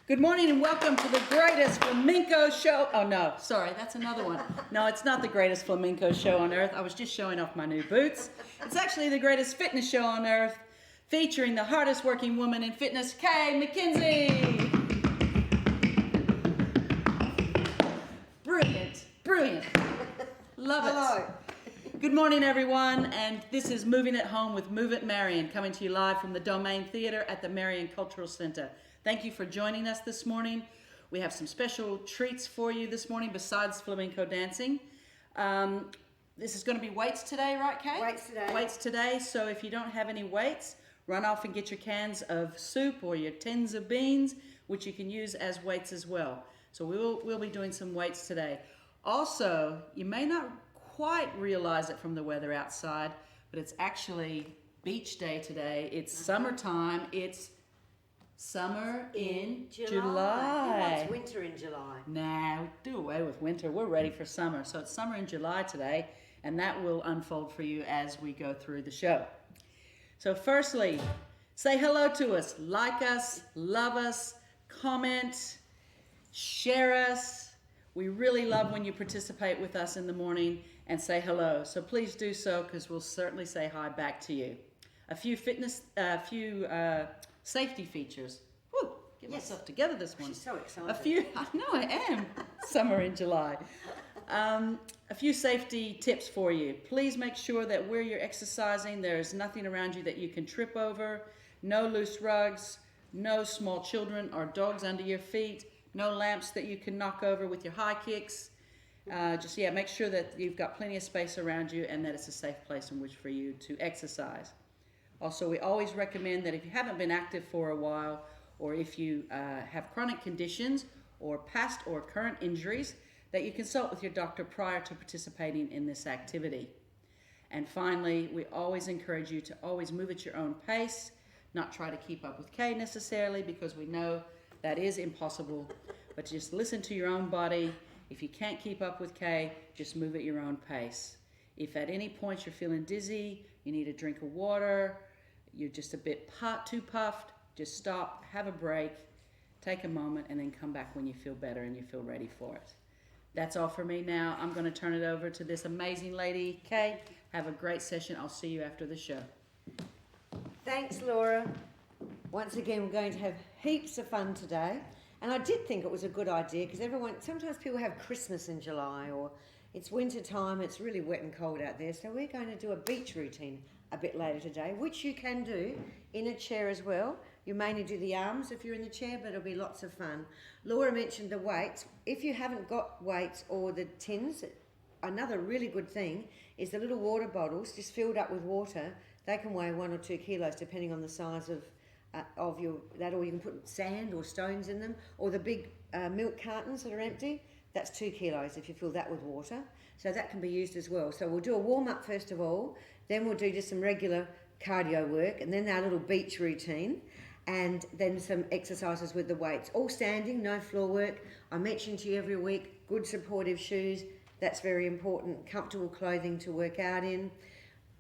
Good morning and welcome to the greatest flamenco show. Oh no, sorry, that's another one. No, it's not the greatest flamenco show on earth. I was just showing off my new boots. It's actually the greatest fitness show on earth, featuring the hardest working woman in fitness, MacKenzie. Brilliant, brilliant. Love it. Hello. Good morning, everyone, and this is Moving It Home with Move It Marion, coming to you live from the Domain Theater at the Marion Cultural Center. Thank you for joining us this morning. We have some special treats for you this morning besides flamenco dancing. This is going to be weights today, right, Kate? Weights today. Weights today. So if you don't have any weights, run off and get your cans of soup or your tins of beans, which you can use as weights as well. So we'll be doing some weights today. Also, you may not quite realize it from the weather outside, but it's actually beach day today. It's summertime. It's summer in July. Oh, it's winter in July. Nah, do away with winter. We're ready for summer. So it's summer in July today, and that will unfold for you as we go through the show. So firstly, say hello to us. Like us, love us, comment, share us. We really love when you participate with us in the morning and say hello. So please do so, because we'll certainly say hi back to you. A few safety features. Woo, get myself together this morning. She's so excited. I know I am. Summer in July. A few safety tips for you. Please make sure that where you're exercising, there's nothing around you that you can trip over. No loose rugs, no small children or dogs under your feet, no lamps that you can knock over with your high kicks. Make sure that you've got plenty of space around you and that it's a safe place in which for you to exercise. Also, we always recommend that if you haven't been active for a while, or if you have chronic conditions or past or current injuries, that you consult with your doctor prior to participating in this activity. And finally, we always encourage you to always move at your own pace, not try to keep up with Kay necessarily, because we know that is impossible, but just listen to your own body. If you can't keep up with Kay, just move at your own pace. If at any point you're feeling dizzy, you need a drink of water, you're just a bit too puffed, just stop, have a break, take a moment, and then come back when you feel better and you feel ready for it. That's all for me now. I'm going to turn it over to this amazing lady, Kay. Have a great session. I'll see you after the show. Thanks, Laura. Once again, we're going to have heaps of fun today. And I did think it was a good idea, because sometimes people have Christmas in July, or it's winter time, it's really wet and cold out there. So we're going to do a beach routine a bit later today, which you can do in a chair as well. You mainly do the arms if you're in the chair, but it'll be lots of fun. Laura mentioned the weights. If you haven't got weights or the tins, another really good thing is the little water bottles just filled up with water. They can weigh 1 or 2 kilos depending on the size of that, or you can put sand or stones in them, or the big milk cartons that are empty. That's 2 kilos if you fill that with water. So that can be used as well. So we'll do a warm-up first of all, then we'll do just some regular cardio work, and then our little beach routine, and then some exercises with the weights. All standing, no floor work. I mention to you every week, good supportive shoes. That's very important. Comfortable clothing to work out in.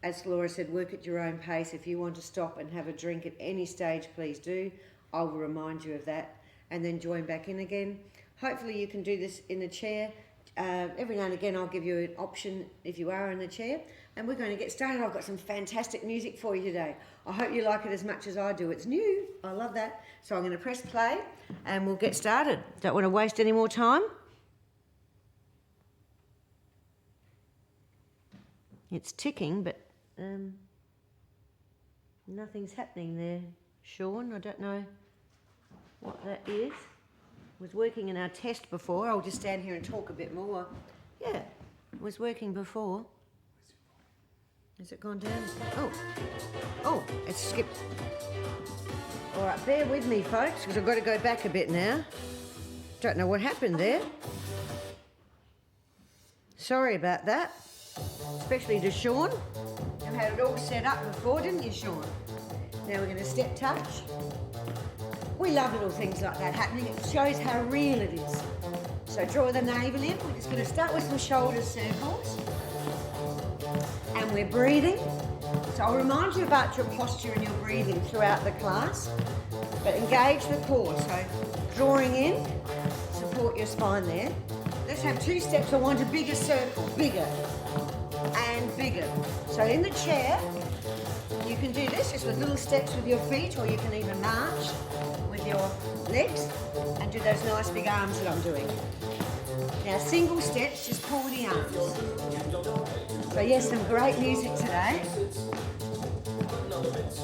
As Laura said, work at your own pace. If you want to stop and have a drink at any stage, please do. I will remind you of that. And then join back in again. Hopefully you can do this in the chair. Every now and again I'll give you an option if you are in the chair. And we're going to get started. I've got some fantastic music for you today. I hope you like it as much as I do. It's new. I love that. So I'm going to press play and we'll get started. Don't want to waste any more time. It's ticking, but nothing's happening there, Sean. I don't know what that is. Was working in our test before. I'll just stand here and talk a bit more. Yeah, it was working before. Has it gone down? Oh, it's skipped. All right, bear with me, folks, because I've got to go back a bit now. Don't know what happened there. Sorry about that, especially to Sean. You had it all set up before, didn't you, Sean? Now we're going to step touch. We love little things like that happening. It shows how real it is. So draw the navel in. We're just going to start with some shoulder circles. And we're breathing. So I'll remind you about your posture and your breathing throughout the class, but engage the core. So drawing in, support your spine there. Let's have 2 steps. I want a bigger circle, bigger and bigger. So in the chair, you can do this just with little steps with your feet, or you can even march with your legs and do those nice big arms that I'm doing. Now single steps, just pull the arms. So yes, some great music today.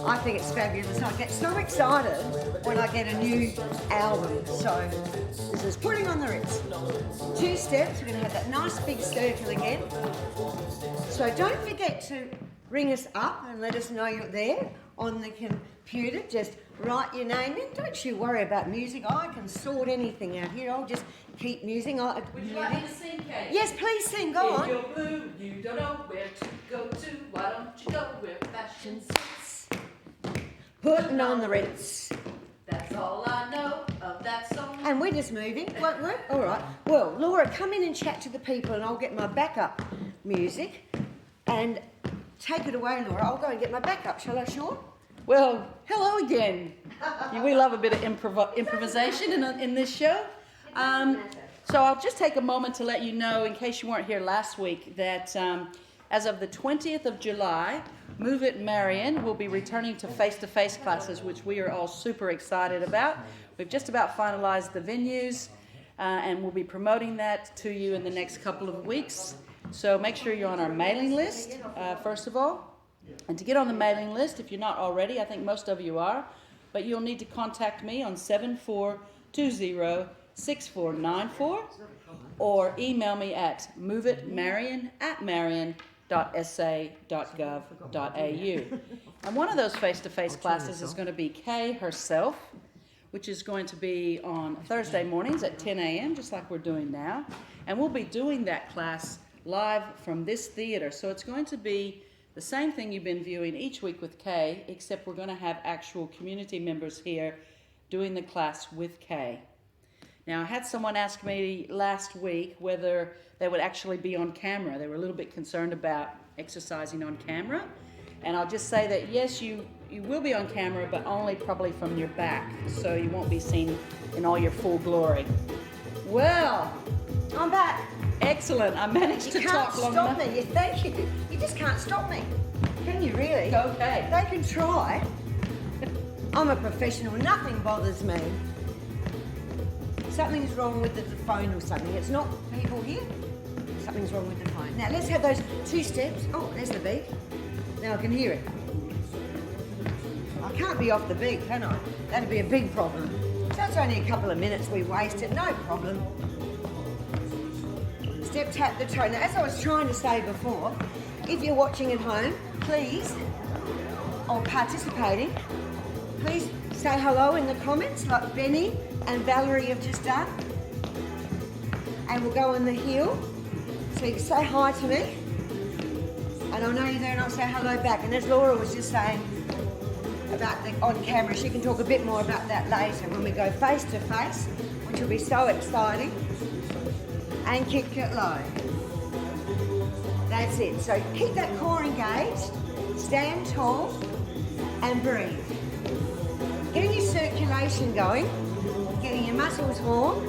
I think it's fabulous. I get so excited when I get a new album. So this is putting on the Ritz. 2 steps, we're going to have that nice big circle again. So don't forget to ring us up and let us know you're there on the computer. Just write your name in. Don't you worry about music. I can sort anything out here. I'll just keep musing. Would you like me to sing, Kate? Yes, please sing. Go on. If you're blue, you don't know where to go to. Why don't you go where fashion sits? Putting on the Ritz. That's all I know of that song. And we're just moving. Won't work? All right. Well, Laura, come in and chat to the people and I'll get my backup music. And take it away, Laura. I'll go and get my backup. Shall I, Sean? Well, hello again. We love a bit of improvisation in this show. So I'll just take a moment to let you know, in case you weren't here last week, that as of the 20th of July, Move It Marion will be returning to face-to-face classes, which we are all super excited about. We've just about finalized the venues, and we'll be promoting that to you in the next couple of weeks. So make sure you're on our mailing list, first of all. And to get on the mailing list, if you're not already, I think most of you are, but you'll need to contact me on 7420-6494 or email me at moveitmarion@marion.sa.gov.au. And one of those face-to-face classes is going to be Kay herself, which is going to be on Thursday mornings at 10 a.m., just like we're doing now. And we'll be doing that class live from this theater. So it's going to be the same thing you've been viewing each week with Kay, except we're going to have actual community members here doing the class with Kay. Now, I had someone ask me last week whether they would actually be on camera. They were a little bit concerned about exercising on camera. And I'll just say that, yes, you will be on camera, but only probably from your back. So you won't be seen in all your full glory. Well, I'm back. Excellent. I managed to talk long enough. You can't stop me. You thank you. You just can't stop me. Can you really? Okay. They can try. I'm a professional. Nothing bothers me. Something's wrong with the phone or something. It's not people here. Something's wrong with the phone. Now let's have those 2 steps. Oh, there's the beat. Now I can hear it. I can't be off the beat, can I? That'd be a big problem. So it's only a couple of minutes we wasted. No problem. Step, tap the toe. Now, as I was trying to say before, if you're watching at home, please, or participating, please say hello in the comments, like Benny and Valerie have just done. And we'll go on the heel. So you can say hi to me. And I'll know you're there and I'll say hello back. And as Laura was just saying about the on camera, she can talk a bit more about that later when we go face to face, which will be so exciting. And kick it low. That's it. So keep that core engaged, stand tall, and breathe. Getting your circulation going, getting your muscles warm.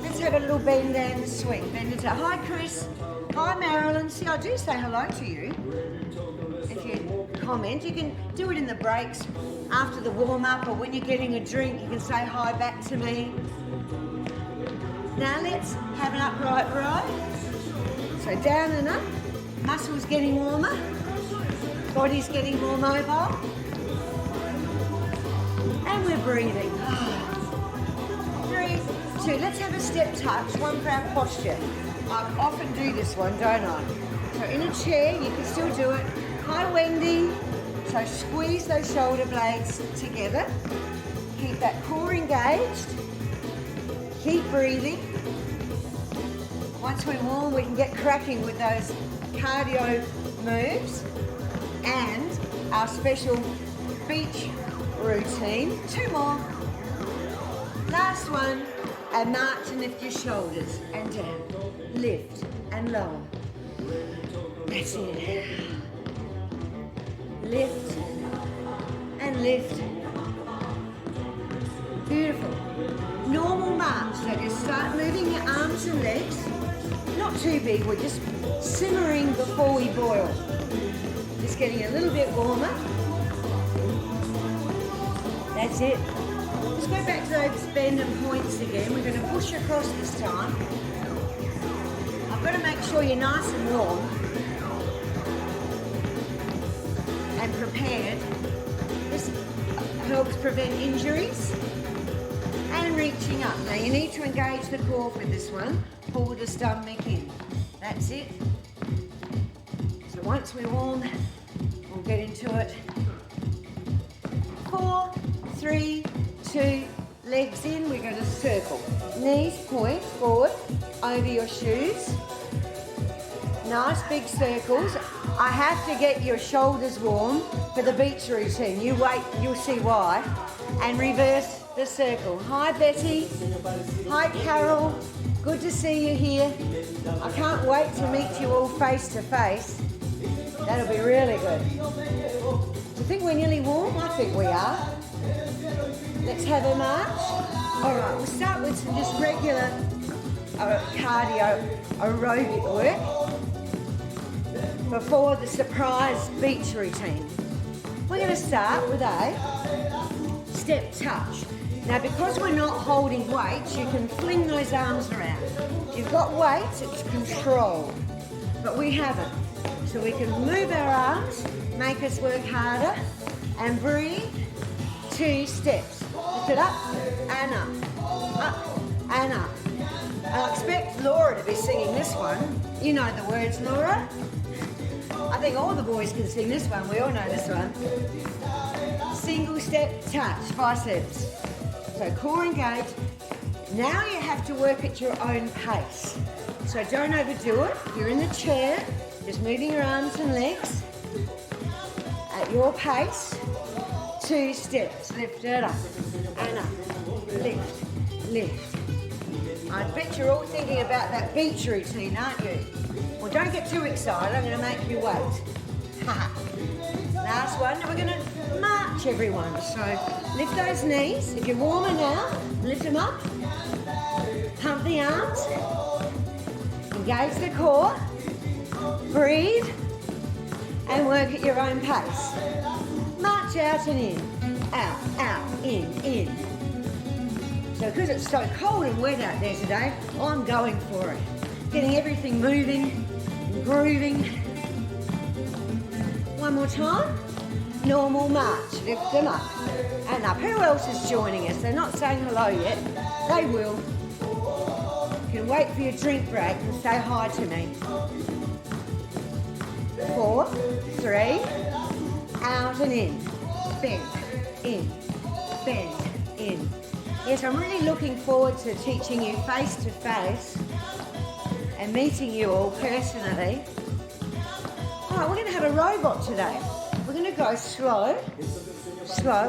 Let's have a little bend and swing. Bend into hi Chris, hi Marilyn. See, I do say hello to you. If you comment, you can do it in the breaks, after the warm-up, or when you're getting a drink, you can say hi back to me. Now let's have an upright row. So down and up, muscles getting warmer, body's getting more mobile. And we're breathing. 3, 2, let's have a step touch, one for our posture. I often do this one, don't I? So in a chair, you can still do it. Hi Wendy. So squeeze those shoulder blades together. Keep that core engaged. Keep breathing. Once we're warm, we can get cracking with those cardio moves and our special beach routine. 2 more. Last one. And march and lift your shoulders and down. Lift and lower. That's it. lift, and lift. Beautiful. Normal march, so just start moving your arms and legs. Not too big, we're just simmering before we boil. Just getting a little bit warmer. That's it. Let's go back to those bend and points again. We're going to push across this time. I've got to make sure you're nice and warm and prepared. This helps prevent injuries. And reaching up. Now you need to engage the core with this one. Pull the stomach in. That's it. So once we're warm, we'll get into it. 4, 3, 2, legs in. We're going to circle. Knees point forward over your shoes. Nice big circles. I have to get your shoulders warm for the beach routine. You wait, you'll see why. And reverse the circle. Hi Betty. Hi Carol. Good to see you here. I can't wait to meet you all face to face. That'll be really good. Do you think we're nearly warm? I think we are. Let's have a march. All right, we'll start with some just regular cardio aerobic work before the surprise beach routine. We're going to start with a step touch. Now, because we're not holding weights, you can fling those arms around. If you've got weights, it's control, but we haven't. So we can move our arms, make us work harder, and breathe. 2 steps. Lift it up and up and up. I expect Laura to be singing this one. You know the words, Laura. I think all the boys can sing this one. We all know this one. Single step touch, biceps. So core engaged. Now you have to work at your own pace. So don't overdo it. If you're in the chair, just moving your arms and legs at your pace. 2 steps. Lift it up and up. Lift, lift. I bet you're all thinking about that beach routine, aren't you? Well, don't get too excited. I'm going to make you wait. Last one. Now we're going to march, everyone. So lift those knees. If you're warmer now, lift them up. Pump the arms. Engage the core. Breathe. And work at your own pace. March out and in. Out, out, in. So because it's so cold and wet out there today, I'm going for it. Getting everything moving, grooving. One more time. Normal march. Lift them up and up. Who else is joining us? They're not saying hello yet. They will. You can wait for your drink break and say hi to me. 4, 3, out and in. Bend, in, bend, in. Yes, I'm really looking forward to teaching you face to face and meeting you all personally. All right, we're going to have a robot today. We're going to go slow,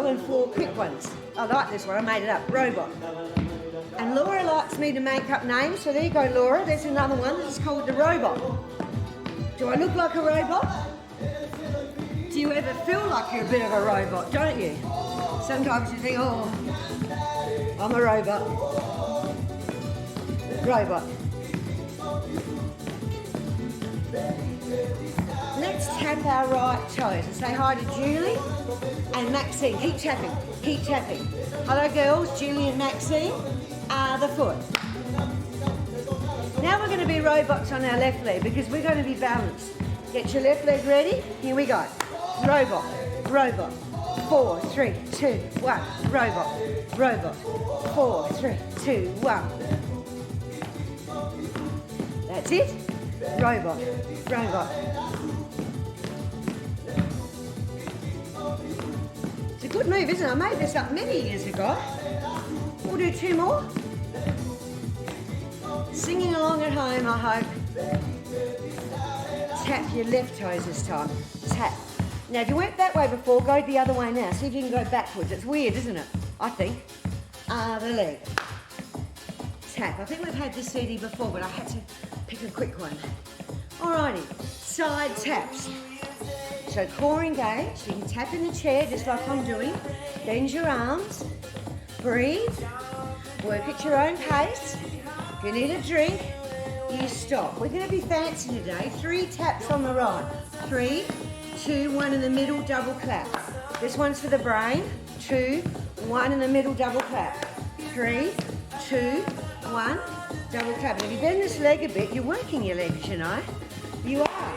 and 4 quick ones. I like this one, I made it up, robot. And Laura likes me to make up names, so there you go, Laura. There's another one that's called the robot. Do I look like a robot? Do you ever feel like you're a bit of a robot, don't you? Sometimes you think, oh, I'm a robot. Robot. Let's tap our right toes and say hi to Julie and Maxine. Keep tapping, keep tapping. Hello girls, Julie and Maxine. The foot. Now we're going to be robots on our left leg because we're going to be balanced. Get your left leg ready. Here we go. Robot, robot. 4, 3, 2, 1. Robot, robot. 4, 3, 2, 1. That's it. Robot, robot. It's a good move, isn't it? I made this up many years ago. We'll do 2 more. Singing along at home, I hope. Tap your left toes this time. Tap. Now, if you went that way before, go the other way now. See if you can go backwards. It's weird, isn't it? I think. The leg. Tap. I think we've had this CD before, but I had to pick a quick one. Alrighty. Side taps. So So core engage, you can tap in the chair just like I'm doing. Bend your arms, breathe, work at your own pace. If you need a drink, you stop. We're going to be fancy today. 3 taps on the right. 3, 2, 1 in the middle, double clap. This one's for the brain. 2, 1 in the middle, double clap. 3, 2, 1, double clap. And if you bend this leg a bit, you're working your legs, you know. You are.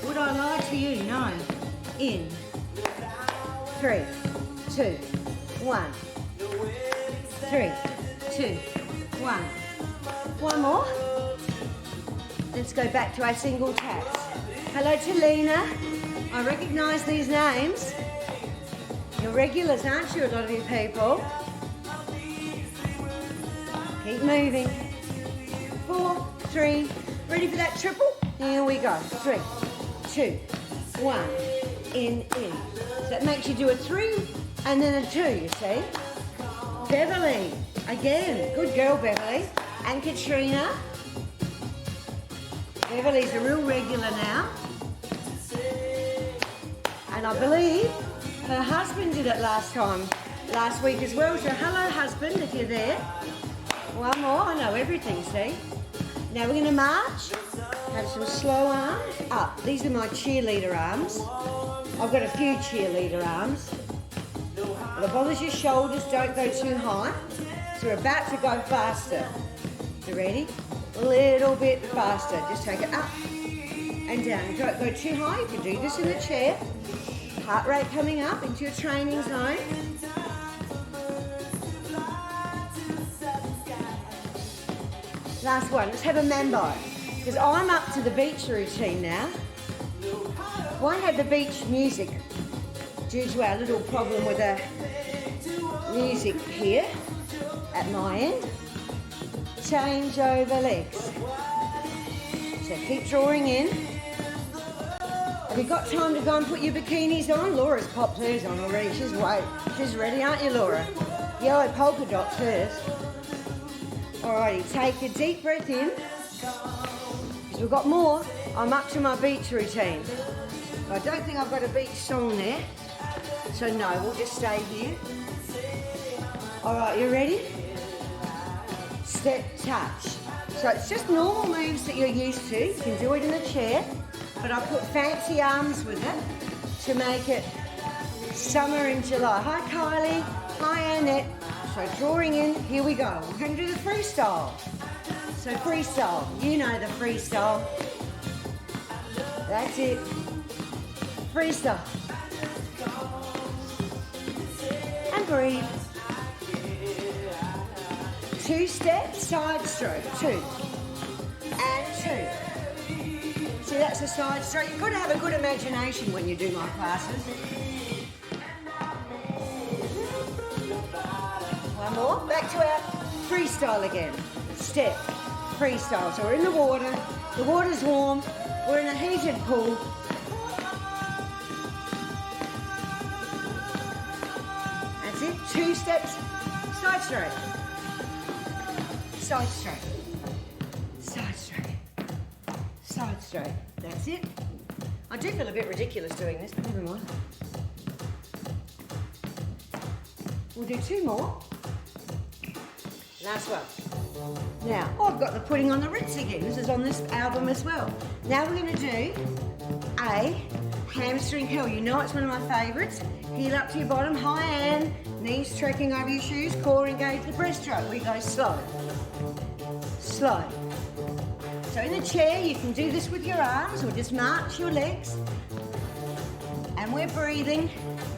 Would I lie to you? No. In. 3, 2, 1. 3, 2, 1. One more. Let's go back to our single taps. Hello to Lena. I recognise these names. You're regulars, aren't you, a lot of you people? Keep moving. 4, 3. Ready for that triple? Here we go. 3, 2, 1. In. So that makes you do a 3 and then a 2, you see. Beverly. Again. Good girl, Beverly. And Katrina. Beverly's a real regular now. And I believe her husband did it last week as well. So hello, husband, if you're there. One more. I know everything, see. Now we're going to march. Have some slow arms up. These are my cheerleader arms. I've got a few cheerleader arms. If it bothers your shoulders, don't go too high. So we're about to go faster. You ready? A little bit faster. Just take it up and down. Don't go too high. You can do this in the chair. Heart rate coming up into your training zone. Last one. Let's have a mambo. Because I'm up to the beach routine now. Won't have the beach music due to our little problem with the music here at my end. Change over legs. So keep drawing in. Have you got time to go and put your bikinis on? Laura's popped hers on already. She's ready, aren't you, Laura? Yellow polka dots hers. Alrighty, take a deep breath in. Because we've got more. I'm up to my beach routine. I don't think I've got a beach song there. So no, we'll just stay here. Alright, you ready? Step, touch. So it's just normal moves that you're used to. You can do it in the chair. But I put fancy arms with it to make it summer in July. Hi Kylie. Hi Annette. So drawing in, here we go. We're going to do the freestyle. So freestyle, you know the freestyle. That's it. Freestyle. And breathe. 2 steps, side stroke. 2. And 2. See, that's a side stroke. You've got to have a good imagination when you do my classes. One more. Back to our freestyle again. Step. Freestyle. So we're in the water. The water's warm. We're in a heated pool. That's it. 2 steps. Side stroke. Side stroke. Side stroke. Side stroke. That's it. I do feel a bit ridiculous doing this, but never mind. We'll do 2 more. Last one. Now, I've got the putting on the Ritz again. This is on this album as well. Now we're going to do a hamstring curl. You know it's one of my favourites. Heel up to your bottom, high and knees trekking over your shoes, core engage the breaststroke. We go slow. Slow. So in the chair, you can do this with your arms or just march your legs. And we're breathing.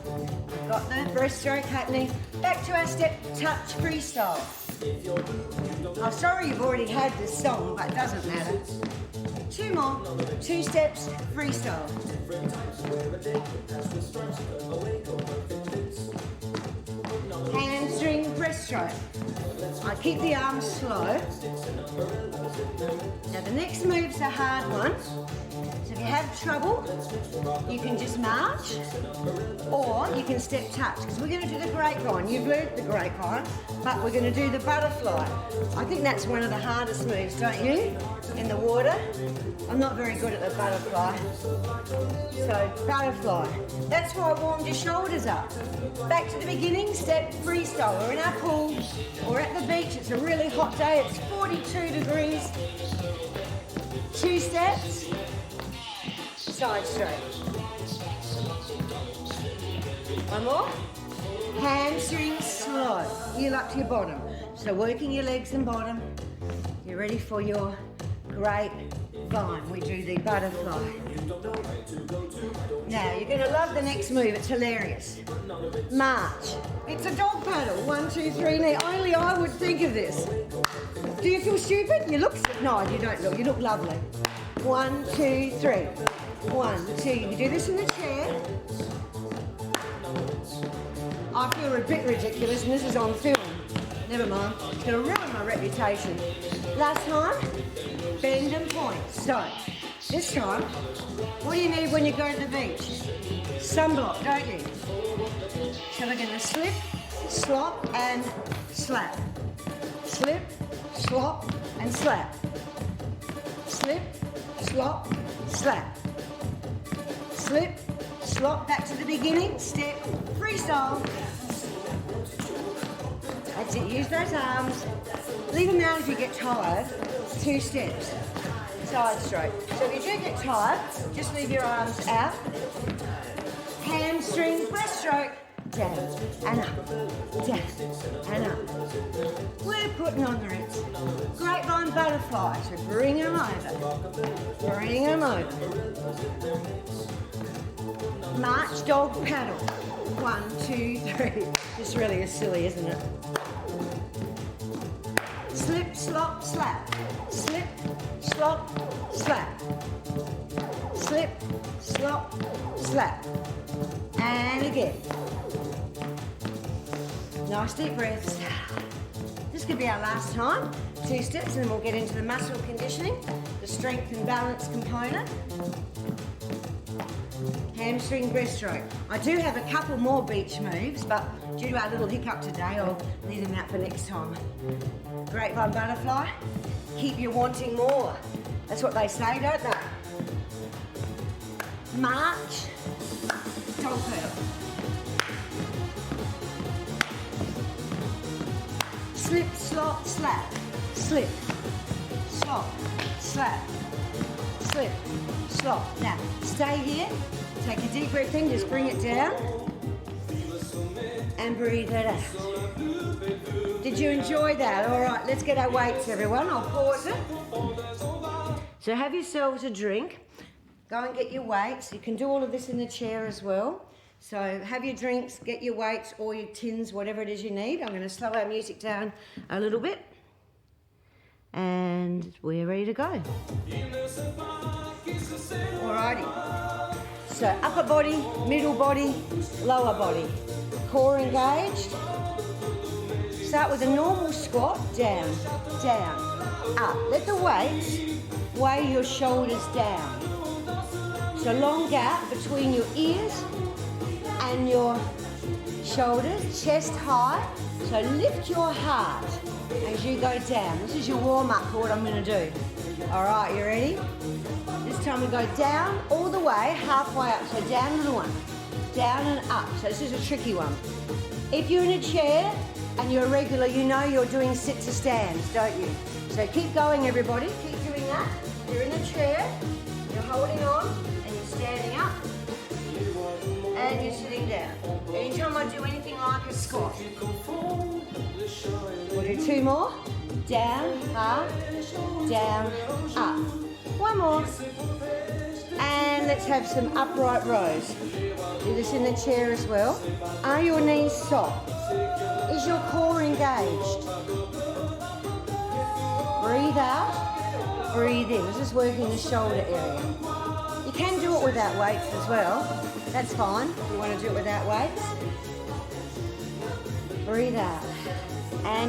We've got the breaststroke happening. Back to our step, touch, freestyle. I'm sorry you've already had this song, but it doesn't matter. 2 more, 2 steps, freestyle. Hamstring, press breaststroke. I keep the arms slow. Now the next move's a hard one. So if you have trouble, you can just march, or you can step touch, because we're going to do the grapevine. You've learned the grapevine, but we're going to do the butterfly. I think that's one of the hardest moves, don't you? In the water. I'm not very good at the butterfly. So butterfly. That's why I warmed your shoulders up. Back to the beginning, step freestyle. We're in our pool or at the beach. It's a really hot day. It's 42 degrees. 2 steps. Side straight. One more. Hamstring slow. Heel up to your bottom. So working your legs and bottom. You're ready for your great vine. We do the butterfly. Now you're going to love the next move. It's hilarious. March. It's a dog paddle. 1, 2, 3 knee. Only I would think of this. Do you feel stupid? You look. No, you don't look. You look lovely. 1, 2, 3. 1, 2. You can do this in the chair. I feel a bit ridiculous, and this is on film. Never mind. It's going to ruin my reputation. Last time, bend and point. So, this time, what do you need when you go to the beach? Sunblock, don't you? So we're going to slip, slop, and slap. Slip, slop, and slap. Slip, slop, slap. Slip, slop, back to the beginning, step, freestyle. That's it, use those arms. Leave them down if you get tired. 2 steps. Side stroke. So if you do get tired, just leave your arms out. Hamstring, breaststroke. Down and up, down and up. We're putting on the ribs. Grapevine butterfly, so bring them over. Bring them over. March dog paddle. 1, 2, 3. This really is silly, isn't it? Slip, slop, slap. Slip, slop, slap. Slip, slop, slap. And again. Nice deep breaths. This could be our last time. 2 steps and then we'll get into the muscle conditioning, the strength and balance component. Hamstring breaststroke. I do have a couple more beach moves, but due to our little hiccup today, I'll leave them out for next time. Grapevine butterfly. Keep you wanting more. That's what they say, don't they? March. Dog paddle. Slip, slop, slap. Slip, slop, slap. Slip, slop. Now, stay here. Take a deep breath in, just bring it down. And breathe it out. Did you enjoy that? All right, let's get our weights, everyone. I'll pause it. So have yourselves a drink. Go and get your weights. You can do all of this in the chair as well. So have your drinks, get your weights or your tins, whatever it is you need. I'm going to slow our music down a little bit. And we're ready to go. Alrighty. So upper body, middle body, lower body. Core engaged. Start with a normal squat, down, down, up. Let the weights weigh your shoulders down. So long gap between your ears and your shoulders, chest high. So lift your heart as you go down. This is your warm-up for what I'm going to do. All right, you ready? This time we go down all the way, halfway up. So down and one, down and up. So this is a tricky one. If you're in a chair and you're a regular, you know you're doing sit to stands, don't you? So keep going, everybody. Keep doing that. You're in a chair, you're holding on, and you're standing up, and you're sitting down. Anytime I do anything like a squat. We'll do 2 more. Down, up, down, up. 1 more. And let's have some upright rows. Do this in the chair as well. Are your knees soft? Is your core engaged? Breathe out, breathe in. This is working the shoulder area. You can do it without weights as well. That's fine if you want to do it without weights. Breathe out.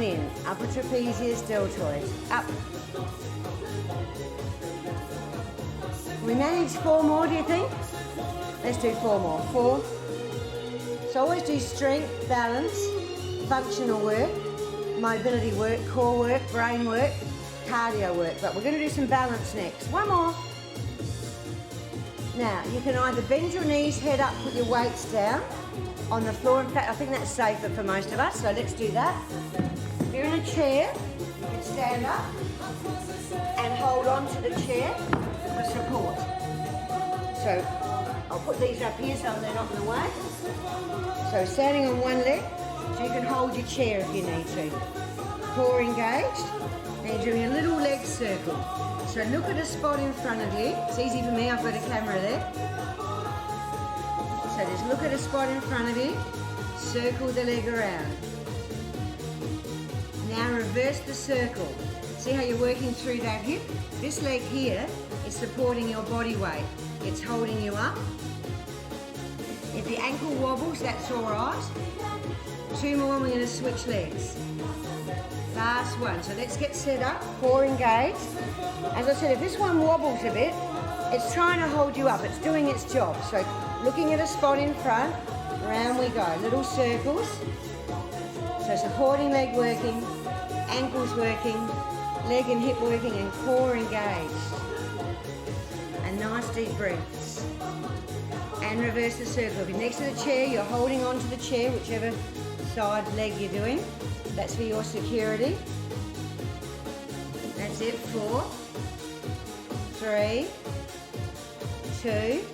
and in. Upper trapezius, deltoid. Up. We manage 4 more, do you think? Let's do 4 more. 4. So always do strength, balance, functional work, mobility work, core work, brain work, cardio work. But we're going to do some balance next. 1 more. Now, you can either bend your knees, head up, put your weights down on the floor. In fact, I think that's safer for most of us, so let's do that. If you're in a chair, you can stand up and hold on to the chair for support. So, I'll put these up here so they're not in the way. So, standing on one leg, so you can hold your chair if you need to. Core engaged, and you're doing a little leg circle. So look at a spot in front of you. It's easy for me, I've got a camera there. So just look at a spot in front of you, circle the leg around. Now reverse the circle. See how you're working through that hip? This leg here is supporting your body weight. It's holding you up. If the ankle wobbles, that's all right. 2 more and we're going to switch legs. Last one. So let's get set up, core engaged. As I said, if this one wobbles a bit, it's trying to hold you up. It's doing its job. So looking at a spot in front, around we go. Little circles. So supporting leg working, ankles working, leg and hip working, and core engaged. And nice deep breaths. And reverse the circle. If you're next to the chair, you're holding on to the chair, whichever side leg you're doing. That's for your security. That's it. 4, 3, 2,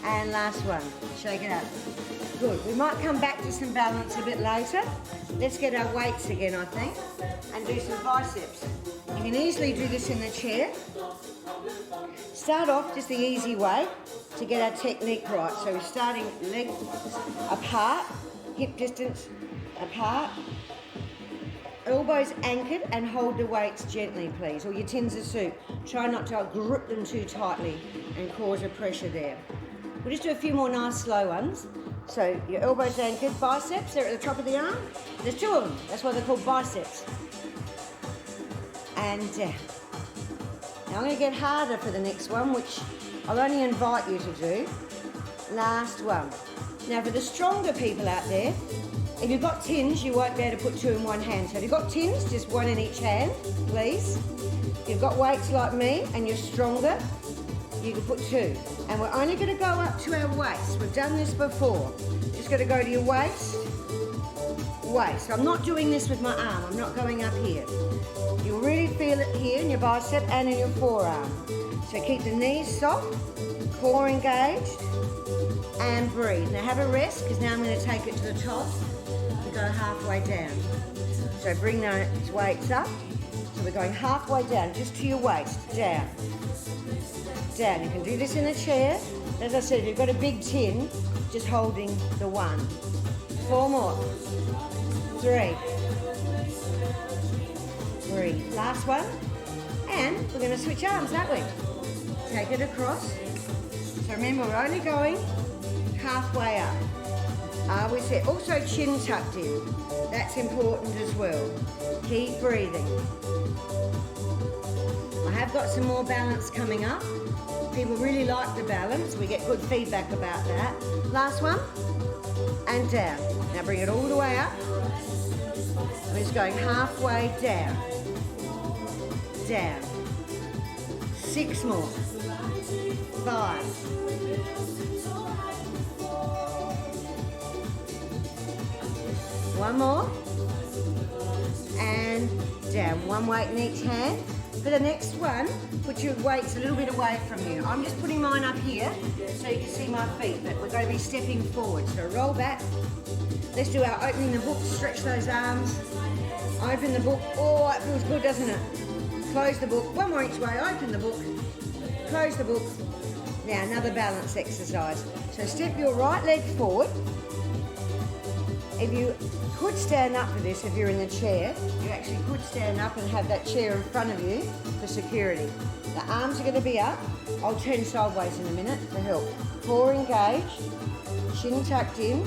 and last one. Shake it up. Good. We might come back to some balance a bit later. Let's get our weights again, I think, and do some biceps. You can easily do this in the chair. Start off just the easy way to get our technique right. So we're starting legs apart, hip distance apart, elbows anchored, and hold the weights gently, please, or your tins of soup. Try not to grip them too tightly and cause a pressure there. We'll just do a few more nice slow ones. So your elbows anchored, biceps, they're at the top of the arm. There's 2 of them, that's why they're called biceps. And down. Now I'm going to get harder for the next one, which I'll only invite you to do. Last one. Now for the stronger people out there, if you've got tins, you won't be able to put 2 in one hand. So if you've got tins, just 1 in each hand, please. If you've got weights like me and you're stronger, you can put 2. And we're only going to go up to our waist. We've done this before. Just got to go to your waist, waist. So I'm not doing this with my arm. I'm not going up here. You'll really feel it here in your bicep and in your forearm. So keep the knees soft, core engaged, and breathe. Now have a rest, because now I'm going to take it to the top. Go halfway down. So bring those weights up. So we're going halfway down, just to your waist. Down. Down. You can do this in a chair. As I said, if you've got a big tin, just holding the 1. 4 more. 3. Last one. And we're going to switch arms, aren't we? Take it across. So remember, we're only going halfway up. We said also chin tucked in. That's important as well. Keep breathing. I have got some more balance coming up. People really like the balance. We get good feedback about that. Last one. And down. Now bring it all the way up. We're just going halfway down. Down. 6 more. 5. 1 more, and down. 1 weight in each hand. For the next one, put your weights a little bit away from you. I'm just putting mine up here so you can see my feet, but we're going to be stepping forward. So roll back. Let's do our opening the book, stretch those arms. Open the book. Oh, that feels good, doesn't it? Close the book. 1 more each way. Open the book. Close the book. Now another balance exercise. So step your right leg forward. If you could stand up for this, if you're in the chair, you actually could stand up and have that chair in front of you for security. The arms are going to be up. I'll turn sideways in a minute for help. Core engaged, chin tucked in,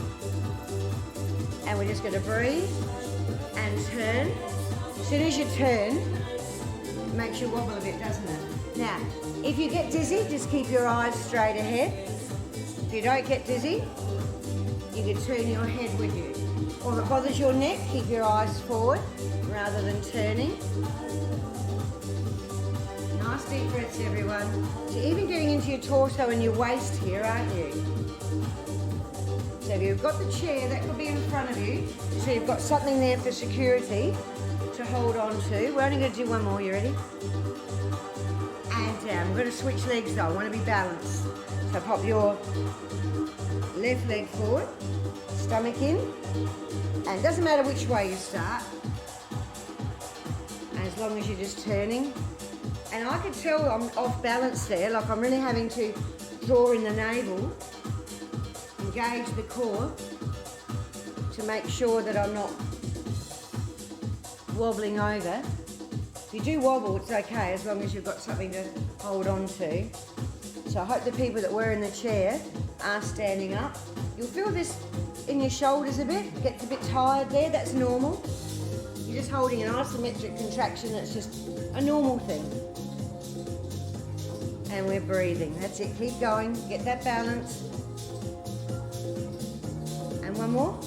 and we're just going to breathe and turn. As soon as you turn, it makes you wobble a bit, doesn't it? Now, if you get dizzy, just keep your eyes straight ahead. If you don't get dizzy, you can turn your head with you. Or if it bothers your neck, keep your eyes forward rather than turning. Nice deep breaths, everyone. So you're even getting into your torso and your waist here, aren't you? So if you've got the chair, that could be in front of you. So you've got something there for security to hold on to. We're only going to do one more, you ready? And down. We're going to switch legs though, I want to be balanced. So pop your left leg forward, stomach in, and it doesn't matter which way you start, as long as you're just turning. And I can tell I'm off balance there, like I'm really having to draw in the navel, engage the core to make sure that I'm not wobbling over. If you do wobble, it's okay as long as you've got something to hold on to. So I hope the people that were in the chair are standing up. You'll feel this in your shoulders a bit, gets a bit tired there, that's normal. You're just holding an isometric contraction, that's just a normal thing. And we're breathing, that's it, keep going, get that balance. And one more.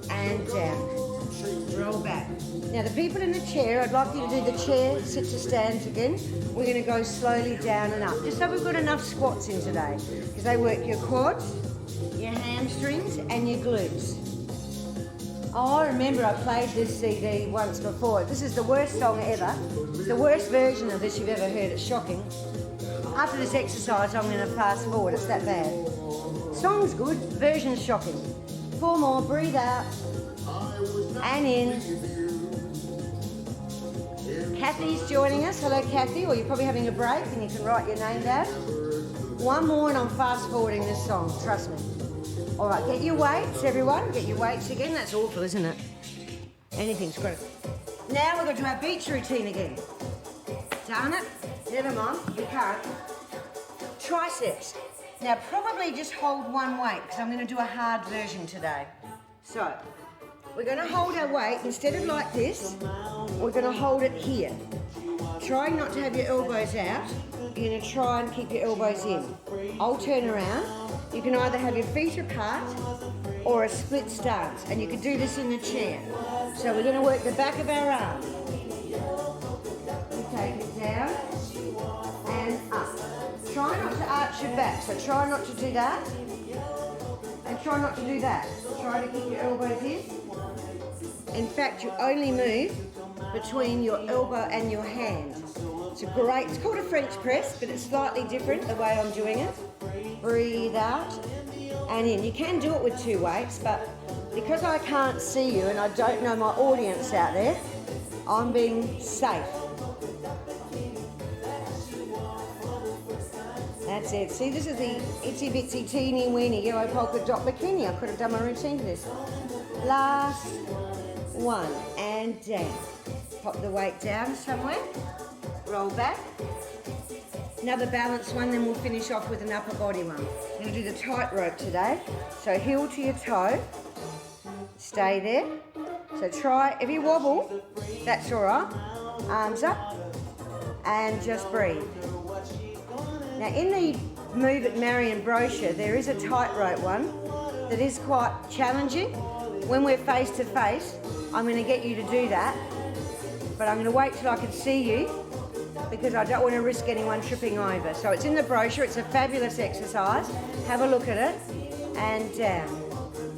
And down. Roll back. Now the people in the chair, I'd like you to do the chair, sit to stands again. We're going to go slowly down and up, just so we've got enough squats in today, because they work your quads, your hamstrings and your glutes. Oh, I remember I played this CD once before. This is the worst song ever. It's the worst version of this you've ever heard. It's shocking. After this exercise, I'm going to fast forward. It's that bad. Song's good, version's shocking. 4 more, breathe out and in. Kathy's joining us. Hello, Kathy. Or you're probably having a break and you can write your name down. 1 more and I'm fast forwarding this song, trust me. All right, get your weights, everyone. Get your weights again. That's awful, isn't it? Anything's great. Now we're going to our beach routine again. Darn it. Never mind, you can't. Triceps. Now probably just hold one weight because I'm going to do a hard version today. So, we're going to hold our weight, instead of like this, we're going to hold it here. Try not to have your elbows out. You're going to try and keep your elbows in. I'll turn around. You can either have your feet apart or a split stance, and you can do this in the chair. So we're going to work the back of our arm. We take it down and up. Try not to arch your back, so try not to do that. And try not to do that. Try to keep your elbows in. In fact, you only move between your elbow and your hand. It's great. It's called a French press, but it's slightly different the way I'm doing it. Breathe out and in. You can do it with 2 weights, but because I can't see you and I don't know my audience out there, I'm being safe. That's it. See, this is the itsy bitsy teeny weeny yellow polka dot bikini. I could have done my routine for this. Last one and down. Pop the weight down somewhere. Roll back. Another balanced one, then we'll finish off with an upper body one. We're going to do the tightrope today. So heel to your toe. Stay there. So try, if you wobble, that's all right. Arms up and just breathe. Now in the Move It Marion brochure, there is a tightrope one that is quite challenging. When we're face to face, I'm going to get you to do that, but I'm going to wait till I can see you because I don't want to risk anyone tripping over. So it's in the brochure, it's a fabulous exercise. Have a look at it and down.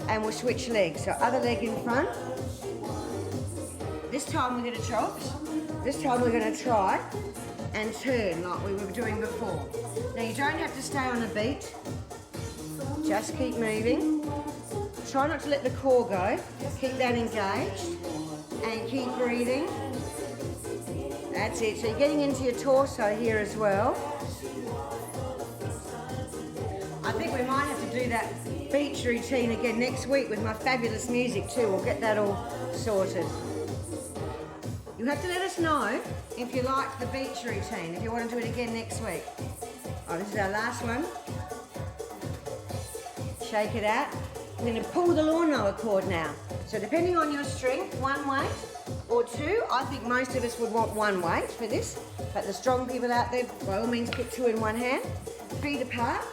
And we'll switch legs. So other leg in front. This time we're going to chops. This time we're going to try and turn like we were doing before. Now you don't have to stay on a beat. Just keep moving. Try not to let the core go. Keep that engaged and keep breathing. That's it. So you're getting into your torso here as well. I think we might have to do that beach routine again next week with my fabulous music too. We'll get that all sorted. You have to let us know if you like the beach routine, if you want to do it again next week. Oh, this is our last one. Shake it out. I'm going to pull the lawnmower cord now. So depending on your strength, one weight or two. I think most of us would want one weight for this, but the strong people out there, by all means, put two in one hand. Feet apart.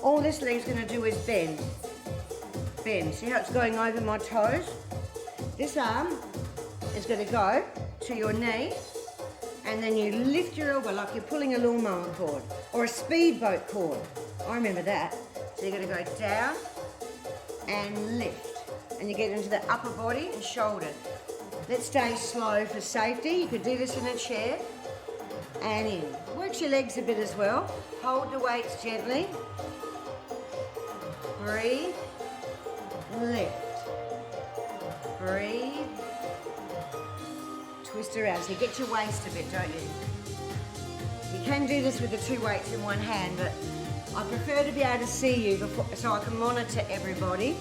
All this leg's going to do is bend. Bend. See how it's going over my toes? This arm is going to go to your knee, and then you lift your elbow like you're pulling a lawnmower cord or a speedboat cord. I remember that. So you're going to go down and lift, and you get into the upper body and shoulder. Let's stay slow for safety. You could do this in a chair and in. Work your legs a bit as well. Hold the weights gently. Breathe. Lift. Breathe. Twist around. So you get your waist a bit, don't you? You can do this with the two weights in one hand, but I prefer to be able to see you before, so I can monitor everybody.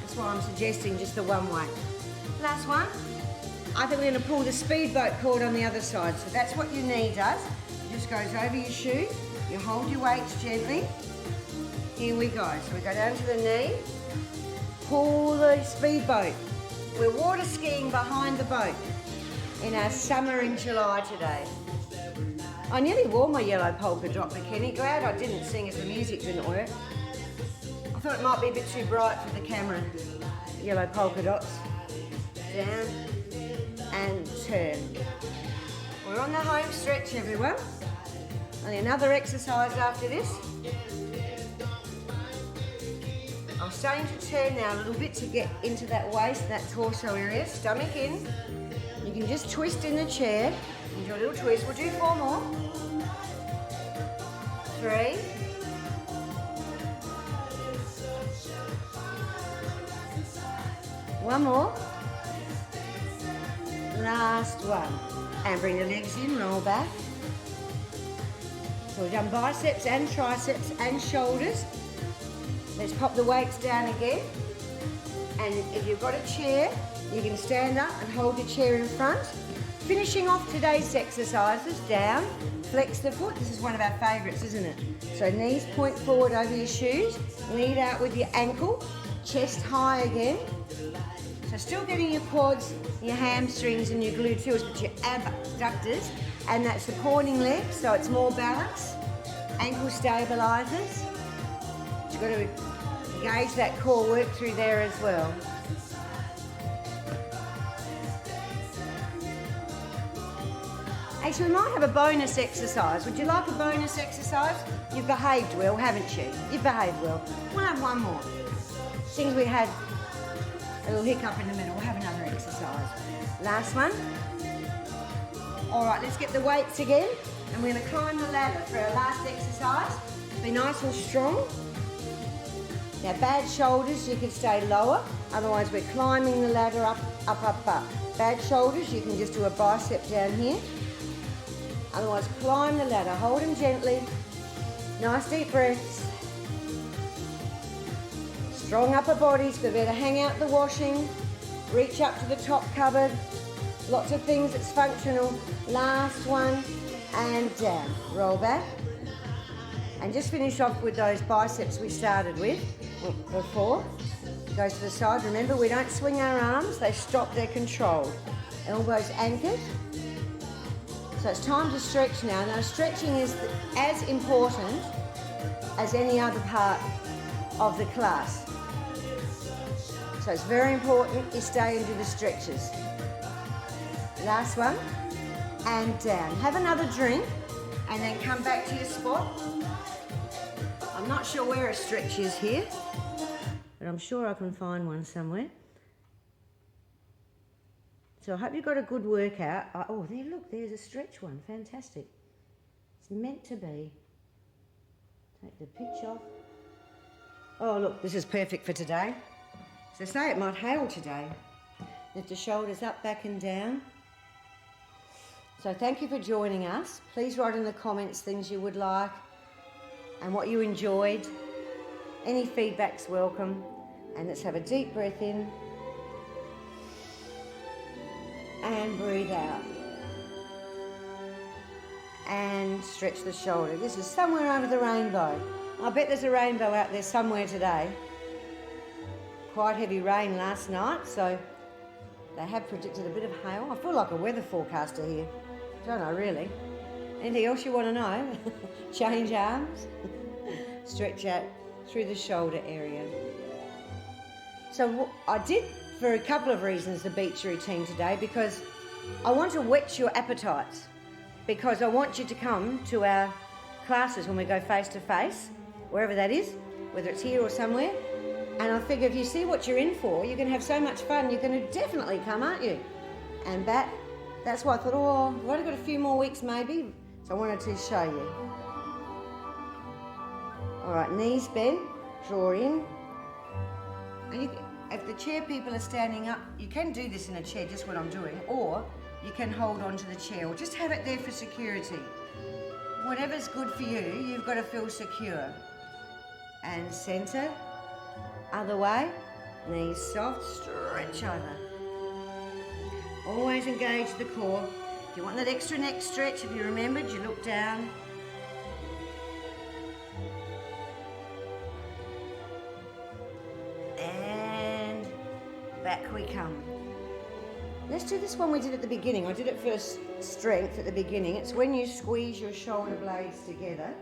That's why I'm suggesting just the one weight. Last one. I think we're going to pull the speedboat cord on the other side. So that's what your knee does. It just goes over your shoe. You hold your weights gently. Here we go. So we go down to the knee. Pull the speedboat. We're water skiing behind the boat in our summer in July today. I nearly wore my yellow polka dot bikini. Glad I didn't sing as the music didn't work. I thought it might be a bit too bright for the camera. Yellow polka dots. Down and turn. We're on the home stretch, everyone. Only another exercise after this. I'm starting to turn now a little bit to get into that waist, that torso area. Stomach in. You can just twist in the chair. Do a little twist. We'll do 4 more. 3. 1 more. Last one. And bring the legs in, roll back. So we've done biceps and triceps and shoulders. Let's pop the weights down again. And if you've got a chair, you can stand up and hold the chair in front. Finishing off today's exercises, down, flex the foot. This is one of our favourites, isn't it? So knees point forward over your shoes, lead out with your ankle, chest high again. So still getting your quads, your hamstrings and your gluteals, but your abductors, and that supporting leg, so it's more balance. Ankle stabilisers. You've got to engage that core work through there as well. Actually, we might have a bonus exercise. Would you like a bonus exercise? You've behaved well, haven't you? You've behaved well. We'll have one more. Seems we had a little hiccup in the middle. We'll have another exercise. Last one. All right, let's get the weights again. And we're going to climb the ladder for our last exercise. Be nice and strong. Now, bad shoulders, you can stay lower. Otherwise, we're climbing the ladder up, up, up, up. Bad shoulders, you can just do a bicep down here. Otherwise, climb the ladder. Hold them gently. Nice deep breaths. Strong upper bodies. Be able to hang out the washing. Reach up to the top cupboard. Lots of things that's functional. Last one. And down. Roll back. And just finish off with those biceps we started with before. Goes to the side. Remember, we don't swing our arms. They stop. They're controlled. Elbows anchored. So it's time to stretch now. Now, stretching is as important as any other part of the class. So it's very important you stay and do the stretches. Last one. And down. Have another drink and then come back to your spot. I'm not sure where a stretch is here, but I'm sure I can find one somewhere. So I hope you got a good workout. Oh, there, look, there's a stretch one. Fantastic. It's meant to be. Take the pitch off. Oh, look, this is perfect for today. So say it might hail today. Lift the shoulders up, back and down. So thank you for joining us. Please write in the comments things you would like and what you enjoyed. Any feedback's welcome. And let's have a deep breath in. And breathe out. And stretch the shoulder. This is somewhere over the rainbow. I bet there's a rainbow out there somewhere today. quite heavy rain last night, so they have predicted a bit of hail. I feel like a weather forecaster here, don't I really? Anything else you want to know? Change arms, stretch out through the shoulder area. So I did, for a couple of reasons, the beach routine today, because I want to whet your appetites, because I want you to come to our classes when we go face to face, wherever that is, whether it's here or somewhere. And I figure if you see what you're in for, you're going to have so much fun, you're going to definitely come, aren't you? And that's why I thought, oh, we've only got a few more weeks maybe, so I wanted to show you. All right, knees bent, draw in. And if the chair people are standing up, you can do this in a chair, just what I'm doing, or you can hold on to the chair, or just have it there for security. Whatever's good for you, you've got to feel secure. And centre, other way, knees soft, stretch over. Always engage the core. If you want that extra neck stretch, if you remembered, you look down. And back we come. Let's do this one we did at the beginning. I did it for strength at the beginning. It's when you squeeze your shoulder blades together,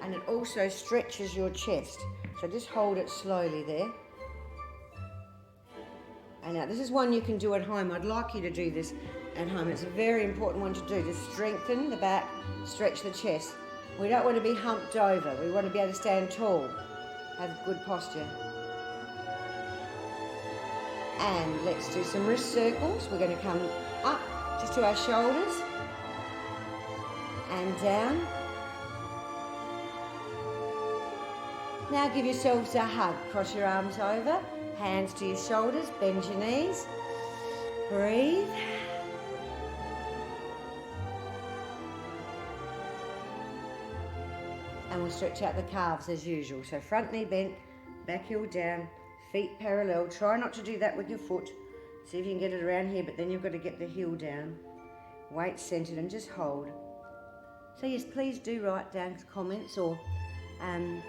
and it also stretches your chest. So just hold it slowly there. And now this is one you can do at home. I'd like you to do this at home. It's a very important one to do, to strengthen the back, stretch the chest. We don't want to be humped over. We want to be able to stand tall, have good posture. And let's do some wrist circles. We're going to come up just to our shoulders and down. Now give yourselves a hug. Cross your arms over, hands to your shoulders, bend your knees, breathe. And we'll stretch out the calves as usual. So front knee bent, back heel down, feet parallel. Try not to do that with your foot. See if you can get it around here, but then you've got to get the heel down. Weight centered and just hold. So yes, please do write down comments or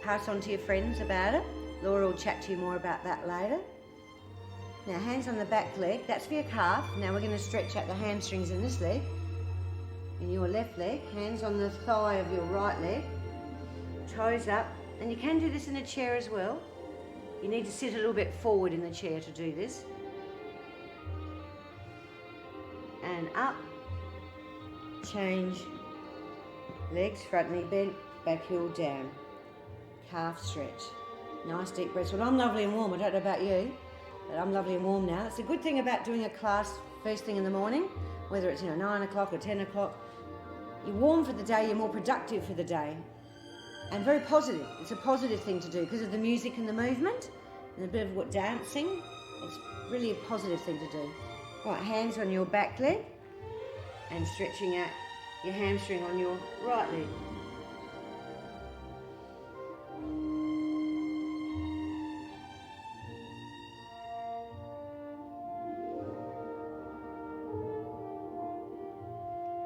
pass on to your friends about it. Laura will chat to you more about that later. Now hands on the back leg, that's for your calf. Now we're going to stretch out the hamstrings in this leg. In your left leg, hands on the thigh of your right leg. Toes up, and you can do this in a chair as well. You need to sit a little bit forward in the chair to do this. And up, change, legs, front knee bent, back heel down, calf stretch. Nice deep breaths. Well, I'm lovely and warm. I don't know about you, but I'm lovely and warm now. It's a good thing about doing a class first thing in the morning, whether it's 9 o'clock or 10 o'clock. You're warm for the day, you're more productive for the day. And very positive. It's a positive thing to do because of the music and the movement and a bit of dancing. It's really a positive thing to do. Right, hands on your back leg and stretching out your hamstring on your right leg.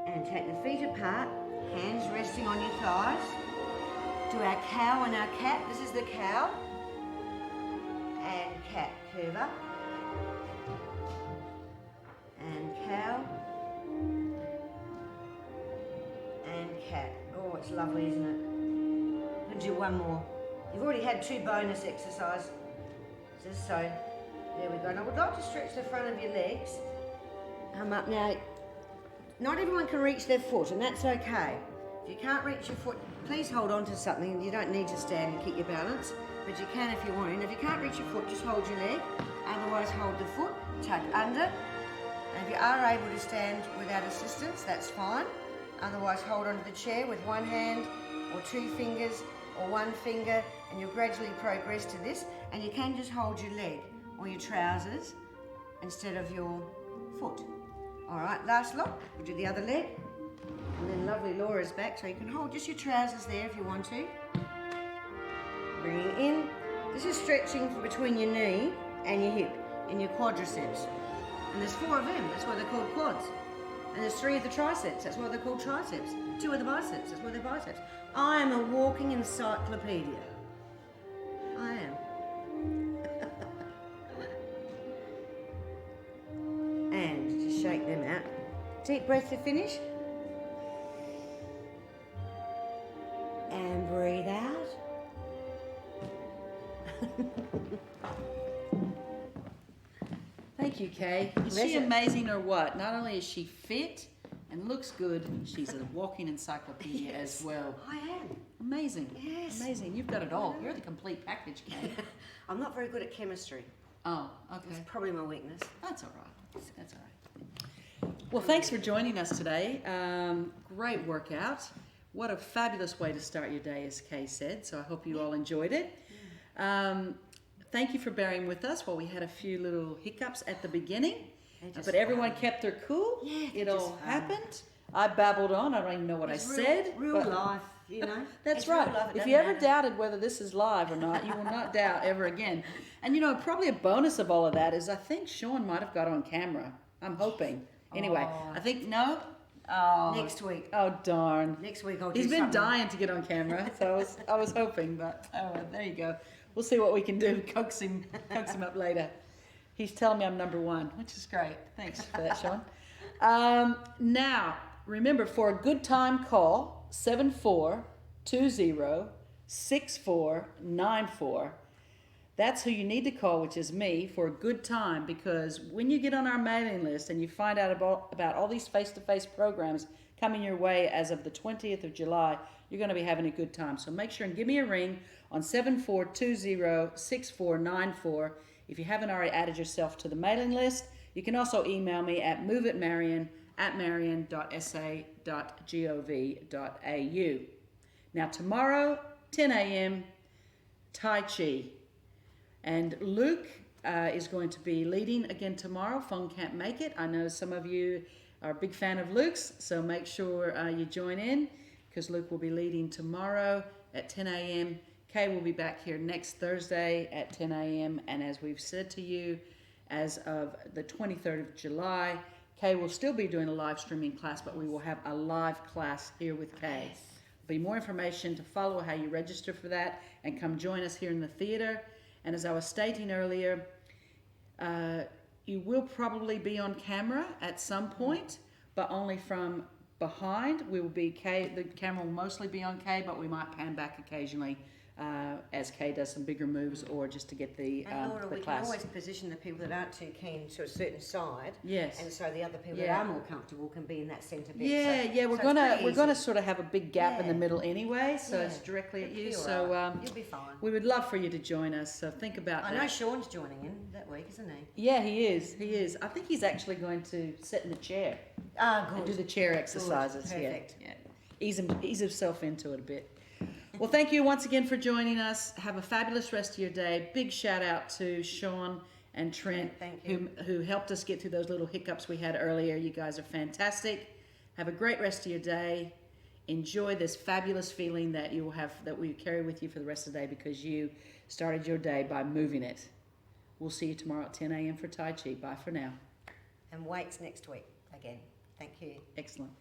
And take the feet apart, hands resting on your thighs. Do our cow and our cat. This is the cow. And cat. Curve up. And cow. And cat. Oh, it's lovely, isn't it? We'll do one more. You've already had 2 bonus exercises. So, there we go. And I would like to stretch the front of your legs. Come up now. Not everyone can reach their foot, and that's okay. If you can't reach your foot, please hold on to something. You don't need to stand and keep your balance, but you can if you want. And if you can't reach your foot, just hold your leg. Otherwise, hold the foot, tuck under. And if you are able to stand without assistance, that's fine. Otherwise, hold onto the chair with one hand or 2 fingers or 1 finger, and you'll gradually progress to this. And you can just hold your leg or your trousers instead of your foot. All right, last lock. We'll do the other leg. And then lovely Laura's back, so you can hold just your trousers there if you want to. Bring it in. This is stretching from between your knee and your hip and your quadriceps. And there's 4 of them, that's why they're called quads. And there's 3 of the triceps, that's why they're called triceps. 2 of the biceps, that's why they're biceps. I am a walking encyclopedia. I am. them out. Deep breath to finish. And breathe out. Thank you, Kay. Is she Pleasure. amazing or what? Not only is she fit and looks good, she's a walking encyclopedia as well. I am. Amazing. Yes. Amazing. You've got it all. You're the complete package, Kay. I'm not very good at chemistry. Oh, okay. It's probably my weakness. That's all right. That's all right. Well, thanks for joining us today. Great workout. What a fabulous way to start your day, as Kay said. So I hope you all enjoyed it. Thank you for bearing with us while we had a few little hiccups at the beginning. But everyone kept their cool. Yeah, it all happened. I babbled on. I don't even know what I said. Real life, you know. That's It's right. real life, it If doesn't you ever matter. doubted whether this is live or not, you will not doubt ever again. And you know, probably a bonus of all of that is I think Sean might have got on camera. I'm hoping. Anyway, Oh. I think no. Oh, Next week. Oh darn. Next week I'll do He's been something. dying to get on camera, so I was hoping, but oh well, there you go. We'll see what we can do. Coax him up later. He's telling me I'm number one, which is great. Thanks for that, Sean. Now, remember, for a good time, call 7420-6494. That's who you need to call, which is me, for a good time, because when you get on our mailing list and you find out about all these face-to-face programs coming your way as of the 20th of July, you're going to be having a good time. So make sure and give me a ring on 7420-6494. If you haven't already added yourself to the mailing list, you can also email me at moveitmarion@marion.sa.gov.au. Now tomorrow, 10 a.m., Tai Chi. And Luke is going to be leading again tomorrow. Phone can't make it. I know some of you are a big fan of Luke's, so make sure you join in, because Luke will be leading tomorrow at 10 a.m. Kay will be back here next Thursday at 10 a.m. And as we've said to you, as of the 23rd of July, Kay will still be doing a live streaming class, but we will have a live class here with Kay. There'll be more information to follow, how you register for that, and come join us here in the theater. And as I was stating earlier, you will probably be on camera at some point, but only from behind. We will be Kay. The camera will mostly be on Kay, but we might pan back occasionally as Kay does some bigger moves, or just to get the And Laura, we can class. always position the people that aren't too keen to a certain side. Yes. And so the other people Yeah. that are more comfortable can be in that centre bit. Yeah, so, yeah, we're so gonna it's pretty easy. sort of have a big gap in the Yeah. middle anyway, so Yeah. it's directly at It'll you. be all So right. You'll be fine. we would love for you to join us. So think about I that. know Sean's joining in that week, isn't he? Yeah, he is. He is. I think he's actually going to sit in the chair Ah, and do good. the chair exercises. Perfect. Yeah, ease himself into it a bit. Well, thank you once again for joining us. Have a fabulous rest of your day. Big shout out to Sean and Trent, Thank you. who helped us get through those little hiccups we had earlier. You guys are fantastic. Have a great rest of your day. Enjoy this fabulous feeling that you will have, that we carry with you for the rest of the day, because you started your day by moving it. We'll see you tomorrow at 10 a.m. for Tai Chi. Bye for now. And weights next week again. Thank you. Excellent.